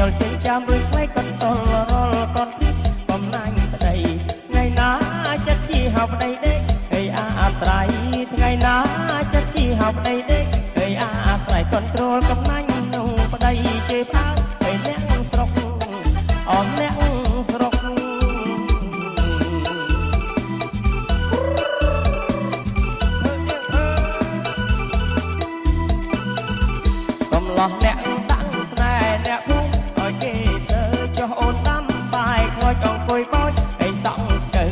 យល់ចេញចាំរួចថ្លៃកត់តលរលកត់កំណាញ់ប្តីថ្ងៃណាចិត្តជាហៅប្តីដេកហើយអាស្រ័យថ្ងៃណាចិត្តជាហៅប្តីដេកហើយអាស្រ័យកន្ត្រូលកំណាញ់នោះប្តីជេរផ្អើលហើយអ្នកស្រុកអមអ្នកស្រុកកំឡោះអ្នកតាំងស្នេហ៍អ្នកភូមិឲ្យគេទៅចុះអូនតាមបាយខ្លោចអង្គុយបោចឲ្យសង់ស្កើ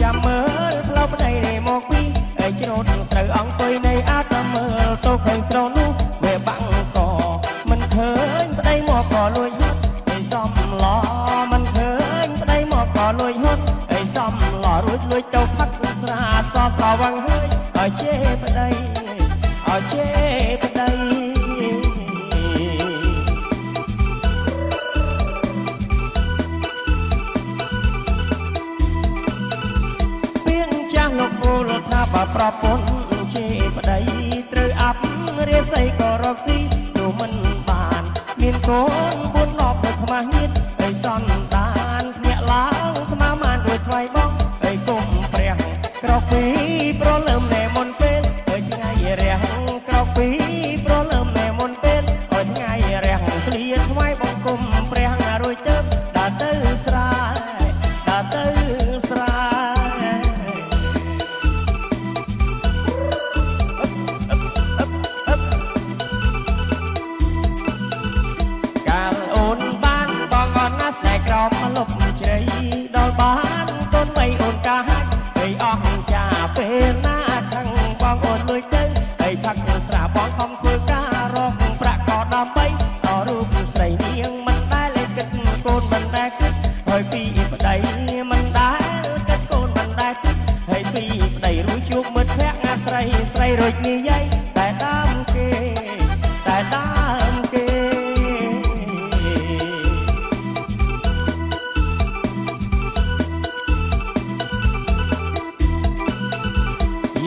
ចាំមើលផ្លូវប្តីនេះមកពីឲ្យជ្រូតត្រូវអង្គុយនៃអាតមើលទៅឃើញស្រោនោះវាបាំងកមិនឃើញប្តីមកក៏លួចហត់ឲ្យសំឡមិនឃើញប្តីមកក៏លួចហត់ឲ្យសំឡរួចលួចទៅផឹកស្រាសស្រវឹងហើយឲ្យជេរប្តីឲ្យជេរប្តីលោកពូលថាបើប្រពន្ធជាប្តីត្រូវអាប់រាសីក៏រកស៊ីនោះមិនបានមានកូន4 10ទៅខ្មាស់ញៀតឲ្យសន្តានភ្នាក់ឡើងស្មាមានរួចថ្លៃបងឲ្យគុំព្រះក្រោកពីប្រលើមណែមុនពេលឲ្យថ្ងៃរះក្រោកពីប្រលើមណែមុនពេលឲ្យថ្ងៃរះឃ្លាថ្វាយបង្គំព្រះរួចទៅដើរទៅស្រែដើរទៅស្រែលុបជ្រៃដល់បានកូនបីអូនកាហាច់ហើយអស់ចាពេលណាខាងបងអូនលួចទៅហើយផឹកស្រាបងខំធ្វើការរកប្រាក់ក៏ដើម្បីអរូបស្រីនាងមិនដែលគិតកូនមិនដែលគិតហើយពីប្តីមិនដែលគិតកូនមិនដែលគិតហើយពីប្តីរួចជួបមិត្តភក្តិស្រីស្រីរួចនិយាយតែតាមគេតែតាមគេ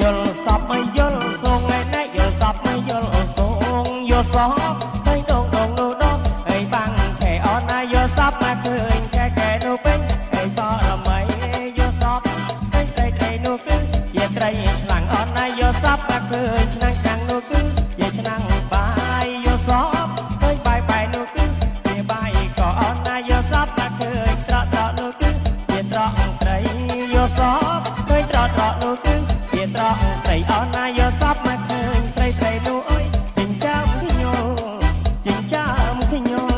យល់សពមិនយល់សងឯណែយល់សពមិនយល់សងយល់សពតែដងដងនោះដងហើយបាំងខែអនណាយល់សពមកឃើញខែកែនោះពេញហើយសល្មីយល់សពតែត្រីនោះគឺជាត្រីខ្លាំងអនណាយល់សពមកឃើញឆ្នាំងចាំងនោះគឺជាឆ្នាំងបាយយល់សពឃើញបាយនោះគឺជាបាយក៏អនណាយល់សពមកឃើញត្រកនោះគឺជាត្រកត្រីយល់សពឃើញត្រកនោះត្រង់ស្រីអនណាយល់សពមកឃើញស្រីស្រីនោះអើយចិញ្ចាំខ្ញុំចិញ្ចាំខ្ញុំ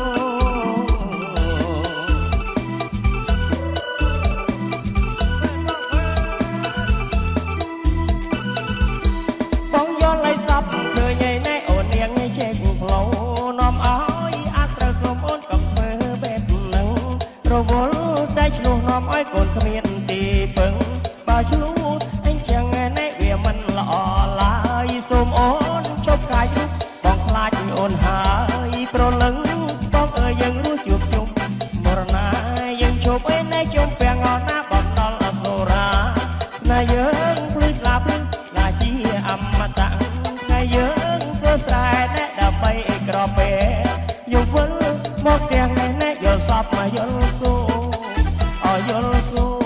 បងយល់ឲ្យសពឃើញឯណែអូននាងចេកផ្លូវនាំឲ្យអាស្រ័យសុំអូនកុំធ្វើបែបហ្នឹងរវល់តែឆ្លោះនាំឲ្យកូនគ្មានទីពឹងបើឆ្លោះមិនល្អឡើយសូមអូនជប់កាយរូបបងខ្លាចអូនហើយប្រលឹងបងអើយយើងរស់ជួបជុំមរណាយើងជប់ឯណែជុំពាំងអណាបងដល់អសូរាណាយើងភ្លឺស្លាប់ណាជាអមតៈថ្ងៃយើងធ្វើស្រែណែដើម្បីក្រពេយល់វិលមកទាំងណែយល់សពមកយល់សូអយល់សូ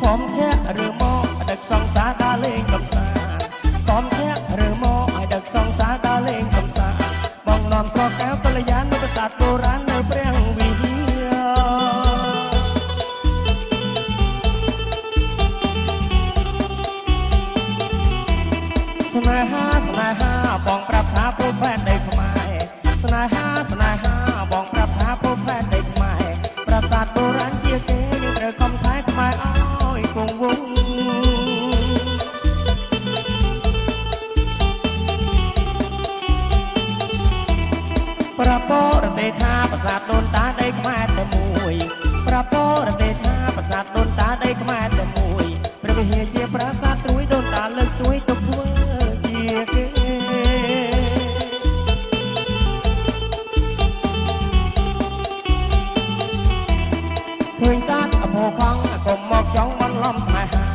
ខំធាក់ឬមកដឹកសង្សារដើរលេងកំសាន្តខំធាក់ឬមកឲ្យដឹកសង្សារដើរលេងកំសាន្តបងនាំប្រកែវកល្យាននៅប្រាសាទបុរាណនៅព្រះវិហារស្នេហាស្នេហាបងប្រាប់ថាពូផែនដីខ្មែរស្នេហាស្នេហាបងប្រាប់ថាពូផែនដីខ្មែរប្រាសាទបុរាណជាគេយើងត្រូវខំថែខ្មែរឲ្យគង់វង្សប្រពរទេថាប្រាសាទដូនតាដីខ្មែរតែមួយប្រពរទេថាប្រាសាទដូនតាដីខ្មែរតែមួយព្រះវិហារជាប្រាសាទត្រួយដូនតាលើកស្ទួយទុកធ្វើជាគេឃើញសាទអភោខំកុំមកចង់បន្លំស្នេហា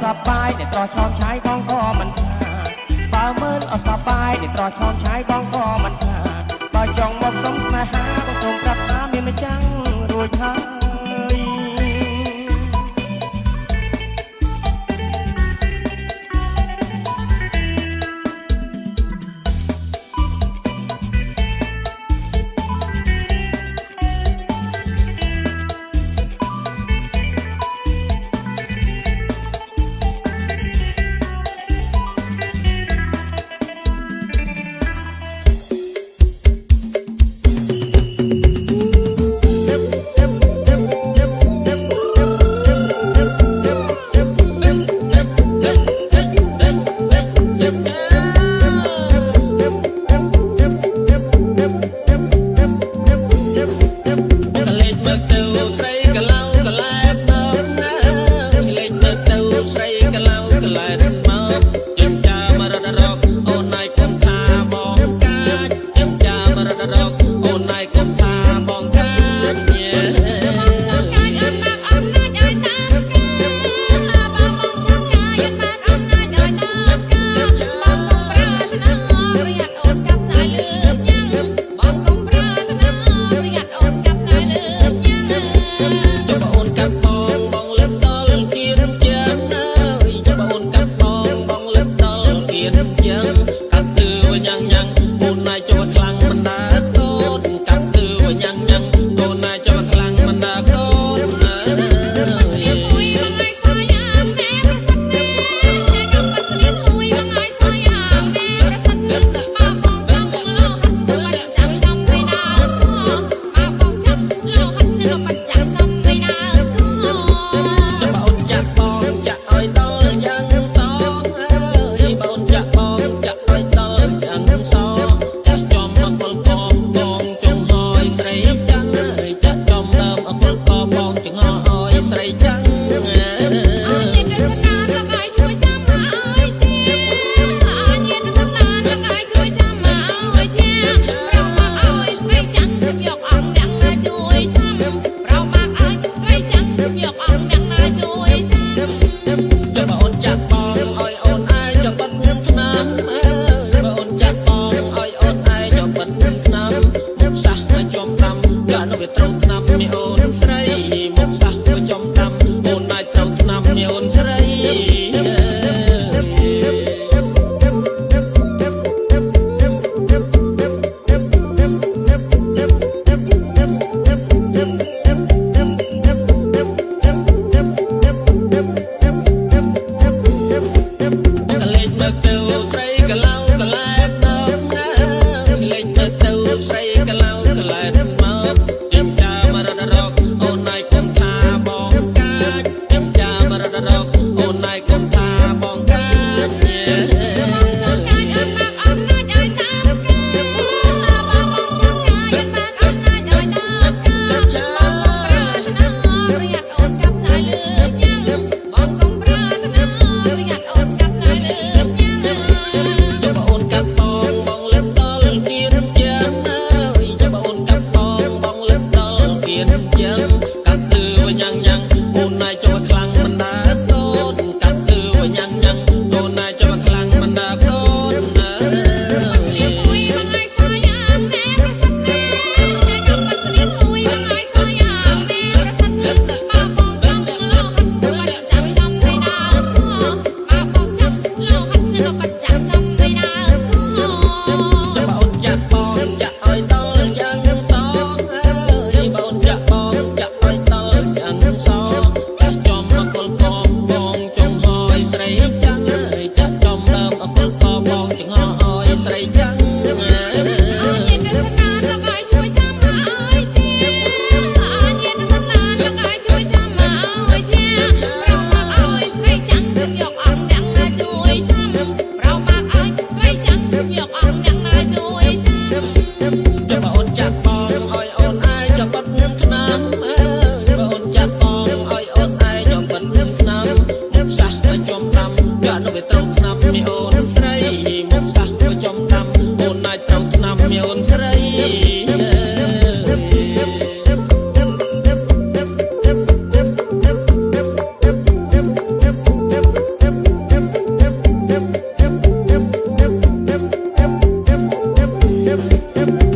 สบายเด็ดรอชอมใช้บ้องก็มันขาดบ่าวเมินเอาสบายเด็ดรอชอมใช้บ้องก็มันขาดบ่าวจองบอกสมมาหาบ่สมปรับหาไม่มาจังรวยไทย Hãy subscribe cho kênh Ghiền Mì Gõ để không bỏ lỡ Yep.